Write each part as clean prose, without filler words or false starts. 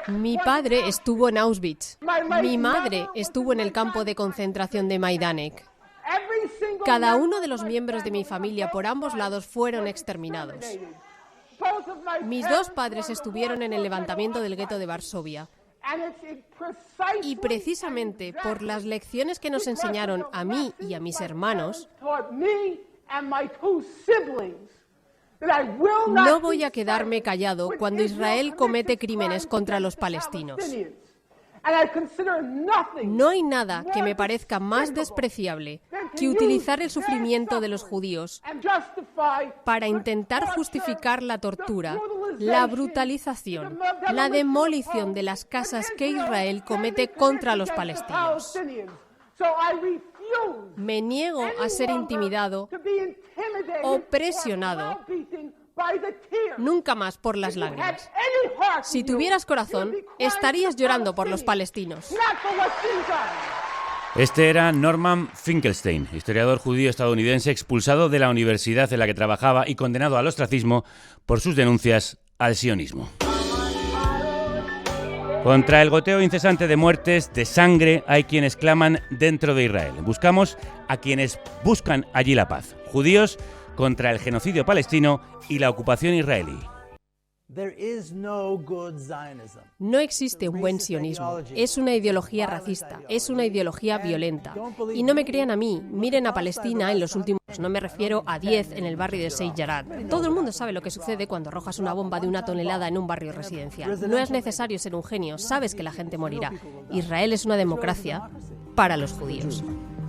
Mi padre estuvo en Auschwitz. Mi madre estuvo en el campo de concentración de Majdanek. Cada uno de los miembros de mi familia por ambos lados fueron exterminados. Mis dos padres estuvieron en el levantamiento del gueto de Varsovia. Y precisamente por las lecciones que nos enseñaron a mí y a mis hermanos, no voy a quedarme callado cuando Israel comete crímenes contra los palestinos. No hay nada que me parezca más despreciable que utilizar el sufrimiento de los judíos para intentar justificar la tortura, la brutalización, la demolición de las casas que Israel comete contra los palestinos. Me niego a ser intimidado o presionado nunca más por las lágrimas. Si tuvieras corazón, estarías llorando por los palestinos. Este era Norman Finkelstein, historiador judío estadounidense expulsado de la universidad en la que trabajaba y condenado al ostracismo por sus denuncias al sionismo. Contra el goteo incesante de muertes, de sangre, hay quienes claman dentro de Israel. Buscamos a quienes buscan allí la paz. Judíos contra el genocidio palestino y la ocupación israelí. No existe un buen sionismo. Es una ideología racista, es una ideología violenta. Y no me crean a mí, miren a Palestina en los últimos, no me refiero a 10 en el barrio de Sheikh Jarrah. Todo el mundo sabe lo que sucede cuando arrojas una bomba de 1 tonelada en un barrio residencial. No es necesario ser un genio, sabes que la gente morirá. Israel es una democracia para los judíos.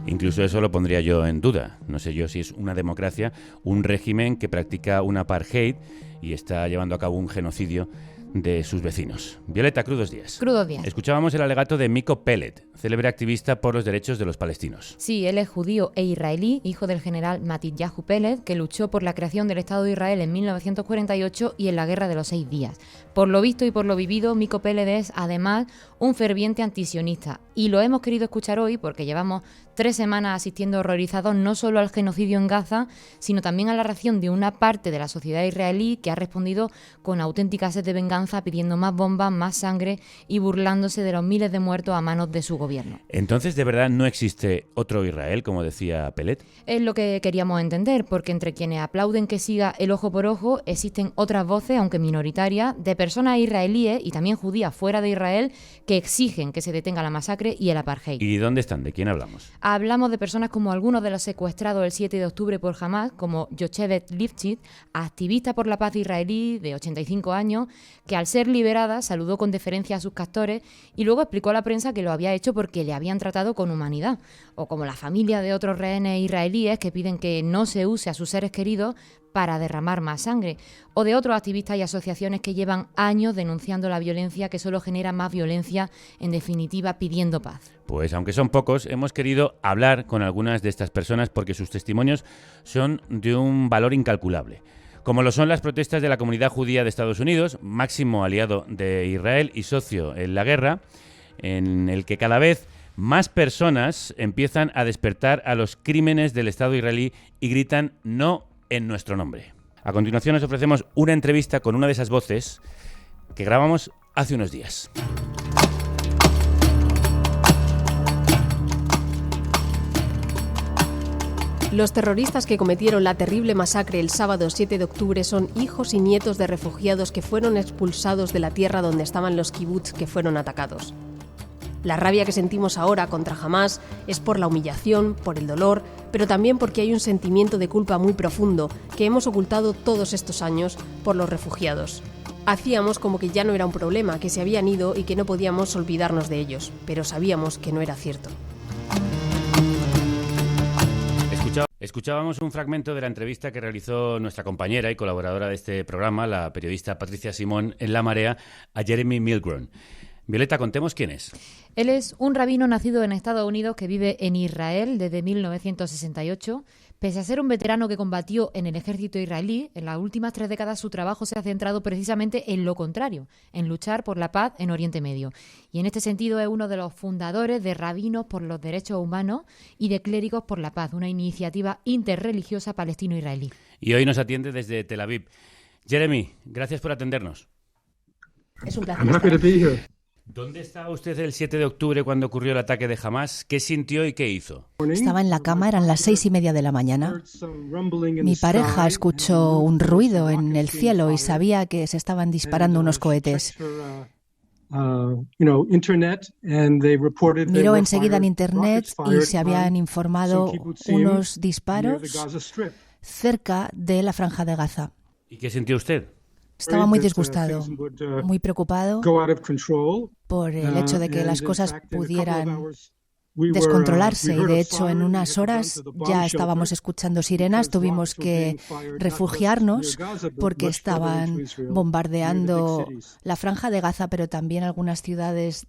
Incluso eso lo pondría yo en duda. No sé yo si es una democracia, un régimen que practica un apartheid y está llevando a cabo un genocidio de sus vecinos. Violeta, crudos días. Crudos días. Escuchábamos el alegato de Miko Peled, célebre activista por los derechos de los palestinos. Sí, él es judío e israelí, hijo del general Matityahu Peled, que luchó por la creación del Estado de Israel en 1948 y en la Guerra de los 6 días. Por lo visto y por lo vivido, Miko Peled es, además, un ferviente antisionista. Y lo hemos querido escuchar hoy porque llevamos 3 semanas asistiendo horrorizados no solo al genocidio en Gaza, sino también a la reacción de una parte de la sociedad israelí que ha respondido con auténtica sed de venganza, pidiendo más bombas, más sangre y burlándose de los miles de muertos a manos de su gobierno. Entonces, ¿de verdad no existe otro Israel, como decía Peled? Es lo que queríamos entender, porque entre quienes aplauden que siga el ojo por ojo, existen otras voces, aunque minoritarias, de personas israelíes y también judías fuera de Israel que exigen que se detenga la masacre y el apartheid. ¿Y dónde están? ¿De quién hablamos? Hablamos de personas como algunos de los secuestrados el 7 de octubre por Hamas, como Yocheved Lifshitz, activista por la paz israelí de 85 años, que al ser liberada saludó con deferencia a sus captores y luego explicó a la prensa que lo había hecho porque le habían tratado con humanidad, o como la familia de otros rehenes israelíes que piden que no se use a sus seres queridos para derramar más sangre, o de otros activistas y asociaciones que llevan años denunciando la violencia que solo genera más violencia, en definitiva pidiendo paz. Pues aunque son pocos, hemos querido hablar con algunas de estas personas porque sus testimonios son de un valor incalculable. Como lo son las protestas de la comunidad judía de Estados Unidos, máximo aliado de Israel y socio en la guerra, en el que cada vez más personas empiezan a despertar a los crímenes del Estado israelí y gritan no en nuestro nombre. A continuación os ofrecemos una entrevista con una de esas voces que grabamos hace unos días. Los terroristas que cometieron la terrible masacre el sábado 7 de octubre son hijos y nietos de refugiados que fueron expulsados de la tierra donde estaban los kibutz que fueron atacados. La rabia que sentimos ahora contra Hamas es por la humillación, por el dolor, pero también porque hay un sentimiento de culpa muy profundo que hemos ocultado todos estos años por los refugiados. Hacíamos como que ya no era un problema, que se habían ido y que no podíamos olvidarnos de ellos, pero sabíamos que no era cierto. Escuchábamos un fragmento de la entrevista que realizó nuestra compañera y colaboradora de este programa, la periodista Patricia Simón, en La Marea, a Jeremy Milgrom. Violeta, contemos quién es. Él es un rabino nacido en Estados Unidos que vive en Israel desde 1968. Pese a ser un veterano que combatió en el ejército israelí, en las últimas 3 décadas su trabajo se ha centrado precisamente en lo contrario, en luchar por la paz en Oriente Medio. Y en este sentido es uno de los fundadores de Rabinos por los Derechos Humanos y de Clérigos por la Paz, una iniciativa interreligiosa palestino-israelí. Y hoy nos atiende desde Tel Aviv. Jeremy, gracias por atendernos. Es un I'm placer happy to estar be aquí. here. ¿Dónde estaba usted el 7 de octubre cuando ocurrió el ataque de Hamás? ¿Qué sintió y qué hizo? Estaba en la cama, eran las 6:30 de la mañana. Mi pareja escuchó un ruido en el cielo y sabía que se estaban disparando unos cohetes. Miró enseguida en internet y se habían informado unos disparos cerca de la Franja de Gaza. ¿Y qué sintió usted? Estaba muy disgustado, muy preocupado por el hecho de que las cosas pudieran descontrolarse y de hecho en unas horas ya estábamos escuchando sirenas, tuvimos que refugiarnos porque estaban bombardeando la Franja de Gaza, pero también algunas ciudades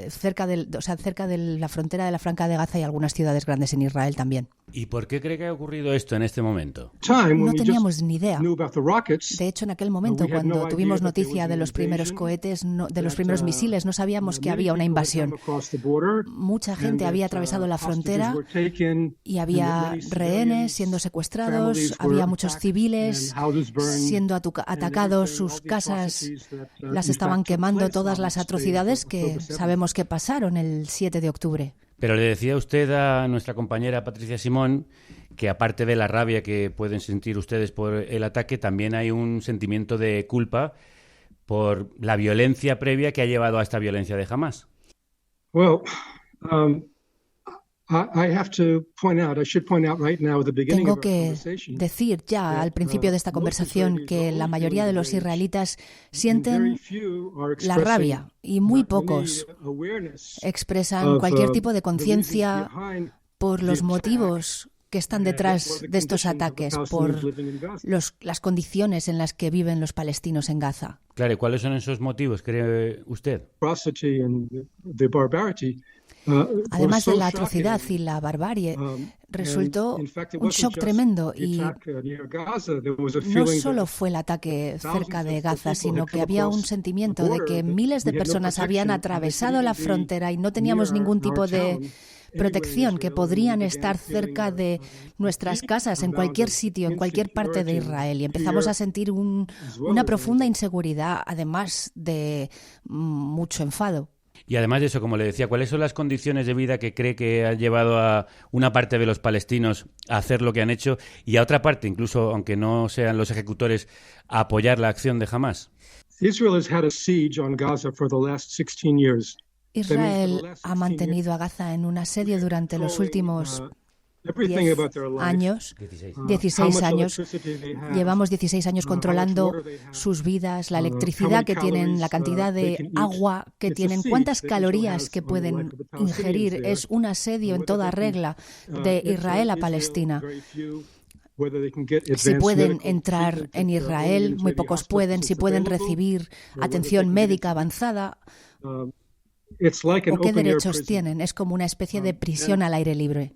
cerca de la frontera de la Franja de Gaza y algunas ciudades grandes en Israel también. ¿Y por qué cree que ha ocurrido esto en este momento? No teníamos ni idea. De hecho, en aquel momento, cuando tuvimos noticia de los primeros cohetes, de los primeros misiles, no sabíamos que había una invasión. Mucha gente había atravesado la frontera y había rehenes siendo secuestrados, había muchos civiles siendo atacados, sus casas las estaban quemando, todas las atrocidades que sabemos que pasaron el 7 de octubre. Pero le decía usted a nuestra compañera Patricia Simón que aparte de la rabia que pueden sentir ustedes por el ataque, también hay un sentimiento de culpa por la violencia previa que ha llevado a esta violencia de Hamás. Tengo que decir ya al principio de esta conversación que la mayoría de los israelitas sienten la rabia y muy pocos expresan cualquier tipo de conciencia por los motivos que están detrás de estos ataques, por las condiciones en las que viven los palestinos en Gaza. Claro, ¿y cuáles son esos motivos, cree usted? Además de la atrocidad y la barbarie, resultó un shock tremendo y no solo fue el ataque cerca de Gaza, sino que había un sentimiento de que miles de personas habían atravesado la frontera y no teníamos ningún tipo de protección, que podrían estar cerca de nuestras casas en cualquier sitio, en cualquier parte de Israel. Y empezamos a sentir una profunda inseguridad, además de mucho enfado. Y además de eso, como le decía, ¿cuáles son las condiciones de vida que cree que han llevado a una parte de los palestinos a hacer lo que han hecho y a otra parte, incluso aunque no sean los ejecutores, a apoyar la acción de Hamás? Israel ha mantenido a Gaza en un asedio durante los últimos 10 años, 16 años. Llevamos 16 años controlando sus vidas, la electricidad que tienen, la cantidad de agua que tienen, cuántas calorías que pueden ingerir. Es un asedio en toda regla de Israel a Palestina. Si pueden entrar en Israel, muy pocos pueden. Si pueden recibir atención médica avanzada, ¿o qué derechos tienen? Es como una especie de prisión al aire libre.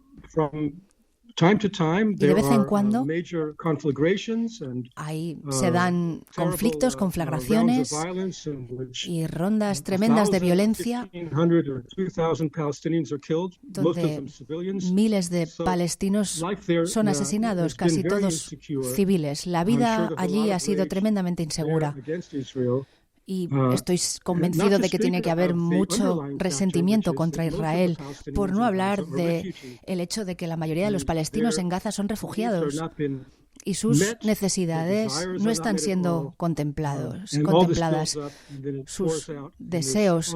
Y de vez en cuando ahí se dan conflictos, conflagraciones y rondas tremendas de violencia donde miles de palestinos son asesinados, casi todos civiles. La vida allí ha sido tremendamente insegura. Y estoy convencido de que tiene que haber mucho resentimiento contra Israel, por no hablar de el hecho de que la mayoría de los palestinos en Gaza son refugiados y sus necesidades no están siendo contempladas, sus deseos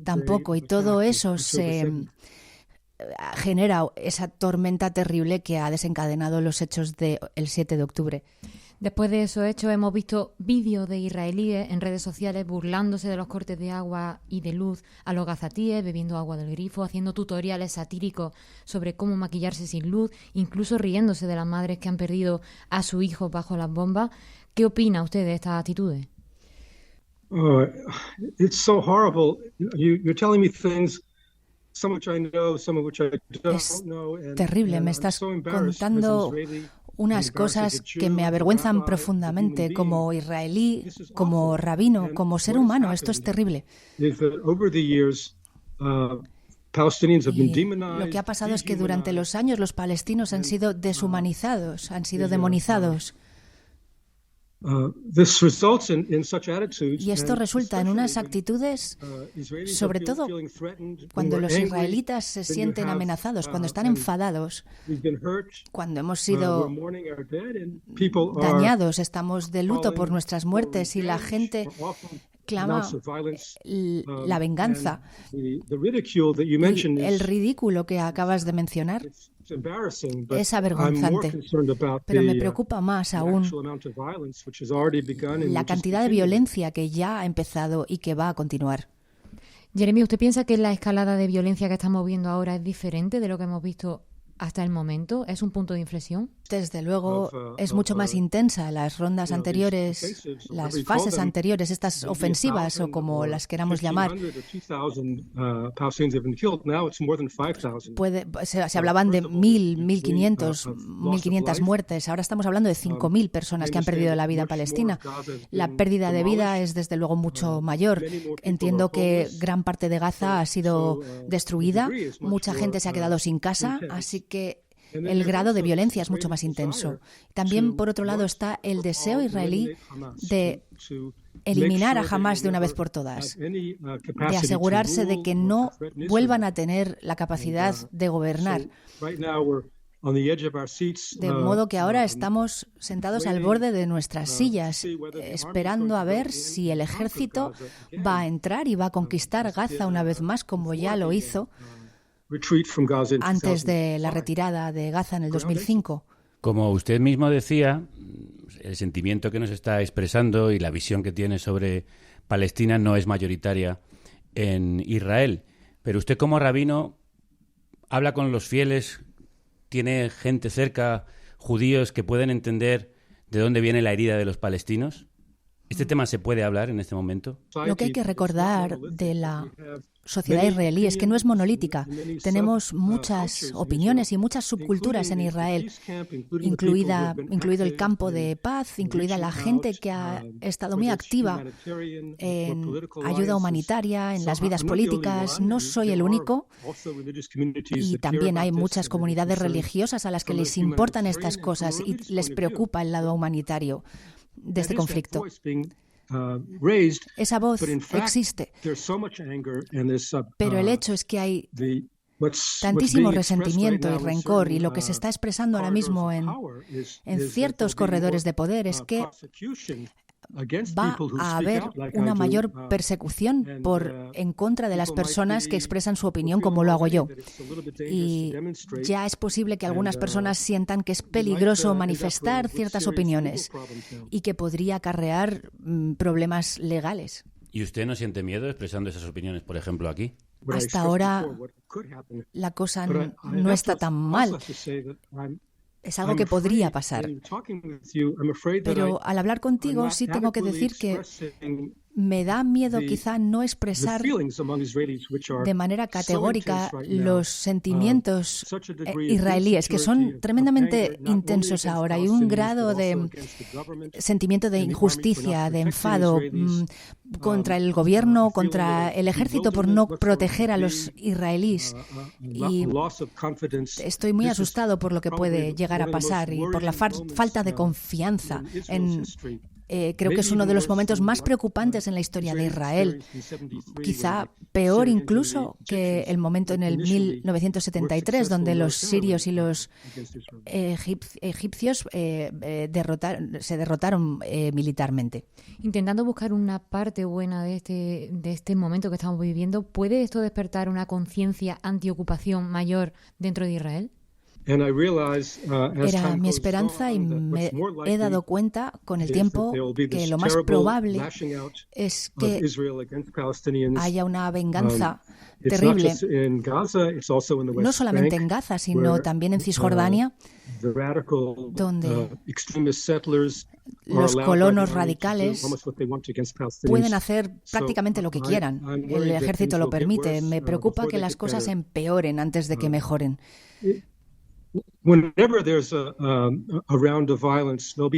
tampoco, y todo eso se genera esa tormenta terrible que ha desencadenado los hechos del 7 de octubre. Después de esos hechos hemos visto vídeos de israelíes en redes sociales burlándose de los cortes de agua y de luz a los gazatíes, bebiendo agua del grifo, haciendo tutoriales satíricos sobre cómo maquillarse sin luz, incluso riéndose de las madres que han perdido a su hijo bajo las bombas. ¿Qué opina usted de estas actitudes? It's so horrible. You're telling me things, some which I know, some of which I don't know. Es terrible, me estás contando unas cosas que me avergüenzan profundamente como israelí, como rabino, como ser humano. Esto es terrible. Y lo que ha pasado es que durante los años los palestinos han sido deshumanizados, han sido demonizados. Y esto resulta en unas actitudes, sobre todo cuando los israelitas se sienten amenazados, cuando están enfadados, cuando hemos sido dañados, estamos de luto por nuestras muertes y la gente clama la venganza. El ridículo que acabas de mencionar es avergonzante, pero me preocupa más aún la cantidad de violencia que ya ha empezado y que va a continuar. Jeremy, ¿usted piensa que la escalada de violencia que estamos viendo ahora es diferente de lo que hemos visto hasta el momento? ¿Es un punto de inflexión? Desde luego es mucho más intensa. Las rondas anteriores, las fases anteriores, estas ofensivas o como las queramos llamar, se hablaban de 1.500 muertes. Ahora estamos hablando de 5.000 personas que han perdido la vida en Palestina. La pérdida de vida es desde luego mucho mayor. Entiendo que gran parte de Gaza ha sido destruida. Mucha gente se ha quedado sin casa, así que el grado de violencia es mucho más intenso. También, por otro lado, está el deseo israelí de eliminar a Hamás de una vez por todas, de asegurarse de que no vuelvan a tener la capacidad de gobernar. De modo que ahora estamos sentados al borde de nuestras sillas, esperando a ver si el ejército va a entrar y va a conquistar Gaza una vez más, como ya lo hizo antes de la retirada de Gaza en el 2005. Como usted mismo decía, el sentimiento que nos está expresando y la visión que tiene sobre Palestina no es mayoritaria en Israel. Pero usted, como rabino, habla con los fieles, tiene gente cerca, judíos, que pueden entender de dónde viene la herida de los palestinos. ¿Este tema se puede hablar en este momento? Lo que hay que recordar de la sociedad israelí es que no es monolítica. Tenemos muchas opiniones y muchas subculturas en Israel, incluido el campo de paz, incluida la gente que ha estado muy activa en ayuda humanitaria, en las vidas políticas. No soy el único, y también hay muchas comunidades religiosas a las que les importan estas cosas y les preocupa el lado humanitario de este conflicto. Esa voz existe, pero el hecho es que hay tantísimo resentimiento y rencor, y lo que se está expresando ahora mismo en ciertos corredores de poder es que va a haber una mayor persecución en contra de las personas que expresan su opinión, como lo hago yo. Y ya es posible que algunas personas sientan que es peligroso manifestar ciertas opiniones y que podría acarrear problemas legales. ¿Y usted no siente miedo expresando esas opiniones, por ejemplo, aquí? Hasta ahora la cosa no está tan mal. Es algo que podría pasar. Pero al hablar contigo sí tengo que decir que me da miedo quizá no expresar de manera categórica los sentimientos israelíes, que son tremendamente intensos ahora. Hay un grado de sentimiento de injusticia, de enfado contra el gobierno, contra el ejército por no proteger a los israelíes. Y estoy muy asustado por lo que puede llegar a pasar y por la falta de confianza en creo que es uno de los momentos más preocupantes en la historia de Israel, quizá peor incluso que el momento en el 1973, donde los sirios y los egipcios se derrotaron militarmente. Intentando buscar una parte buena de este momento que estamos viviendo, ¿puede esto despertar una conciencia antiocupación mayor dentro de Israel? Era mi esperanza, y me he dado cuenta con el tiempo que lo más probable es que haya una venganza terrible, no solamente en Gaza, sino también en Cisjordania, donde los colonos radicales pueden hacer prácticamente lo que quieran. El ejército lo permite. Me preocupa que las cosas empeoren antes de que mejoren.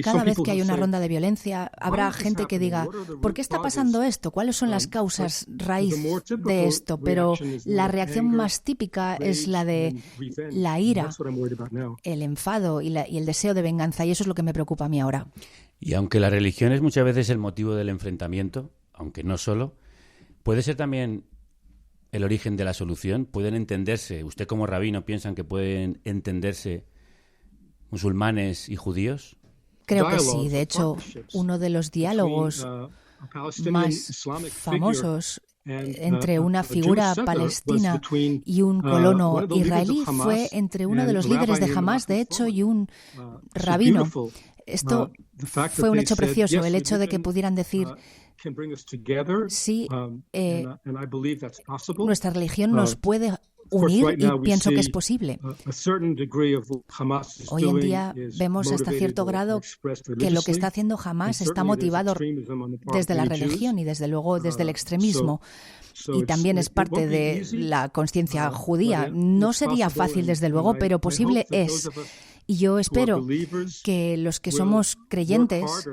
Cada vez que hay una ronda de violencia, habrá gente que diga, ¿por qué está pasando esto? ¿Cuáles son las causas raíz de esto? Pero la reacción más típica es la de la ira, el enfado y el deseo de venganza, y eso es lo que me preocupa a mí ahora. Y aunque la religión es muchas veces el motivo del enfrentamiento, aunque no solo, puede ser también el origen de la solución. ¿Pueden entenderse, usted como rabino piensan que pueden entenderse musulmanes y judíos? Creo que sí. De hecho, uno de los diálogos más famosos entre una figura palestina y un colono israelí fue entre uno de los líderes de Hamás, de hecho, y un rabino. Esto fue un hecho precioso, el hecho de que pudieran decir: sí, nuestra religión nos puede unir, y pienso que es posible. Hoy en día vemos hasta cierto grado que lo que está haciendo Hamás está motivado desde la religión y desde luego desde el extremismo. Y también es parte de la conciencia judía. No sería fácil, desde luego, pero posible es. Y yo espero que los que somos creyentes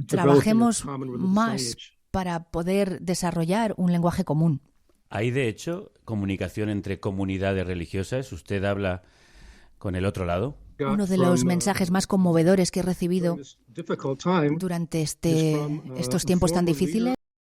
trabajemos más para poder desarrollar un lenguaje común. ¿Hay, de hecho, comunicación entre comunidades religiosas? ¿Usted habla con el otro lado? Uno de los mensajes más conmovedores que he recibido durante estos tiempos tan difíciles